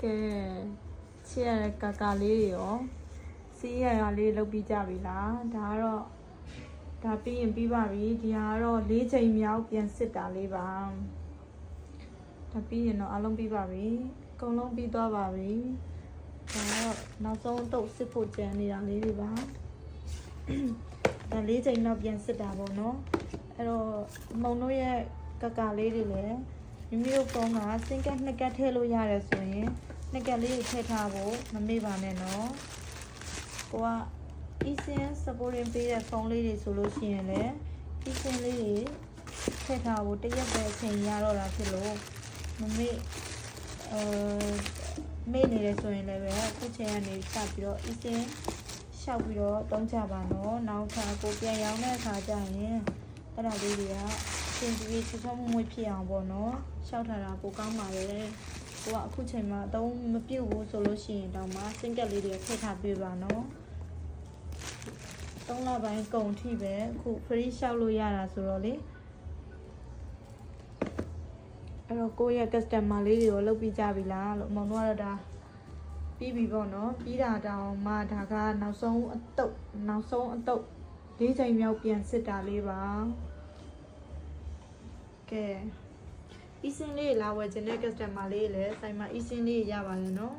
ကဲချစ်ရတဲ့ကာကာလေးတွေရောစီးရရလေးလုပ်ပြီးကြပြီလားဒါကတော့ဒါပြီးရင်ပြီးပါပြီဒီဟာကတော့၄ချိန်မြောက်ပြန်စစ်တာလေးပါဒါပြီးရင်တော့အလုံးပြီးပါပြီအကုန်လုံးပြီးသွားပါပြီဒါတော့နောက်ဆုံးအတုပ်စစ်ဖို့ကြံနေတာလေးတွေပါဒါ၄ချိန်တော့ပြန်စစ်တာပေါ့နော်အဲ့တော့မုံတို့ရဲ့ကာကာလေးတွေလည်းမိမိတို့ဖုန်းကစင်ကတ်နှစ်ကတ်ထည့်လို့ရတယ်ဆိုရင်နှစ်ကတ်လေးကိုထည့်ထားဖို့မမေ့ပါနဲ့နော်ကိုက eSIM supporting ပေးတဲ့ဖုန်းလေးတွေဆိုလို့ရှိရင်လည်း eSIM လေးတွေထည့်ထားဖို့တရက်ပဲအချိန်ရတော့တာဖြစ်လို့မမေ့မေ့နေတယ်ဆိုရင်လည်းပဲအခုချိန်ကနေစပြီးတော့ eSIM ရှောက်ပြီးတော့တုံးချပါနော်နောက်ထပ်ကိုပြန်ရောင်းတဲ့အခါကျရင်အဲ့ဒါလေးတွေကစင်ပြီးချောချောမွေ့မွေ့ဖြစ်အောင်ပေါ့နော်ရှောက်ထားတာပိုကောင်းပါလေကိုကအခုချိန်မှာအသုံးမပြုတ်ဘူးဆိုလို့ရှိရင်တော့မှစင်ကက်လေးတွေထည့်ထားပေးပါနော်3လပိုင်းကုန်ထိပဲအခု free ရှောက်လို့ရတာဆိုတော့လေအဲ့တော့ကိုယ့်ရဲ့ customer လေးတွေကိုလုပ်ပြီးကြပြီလားလို့မောင်တို့ကတော့ဒါပြီးပြီပေါ့နော်ပြီးတာတောင်မှဒါကနောက်ဆုံးအတုပ်၄ချိန်မြောက်ပြန်စစ်တာလေးပါကဲ eSIM လေးလာဝယ်ခြင်းတဲ့ customer လေးလည်းဆိုင်မှာ eSIM လေးရပါတယ်နော်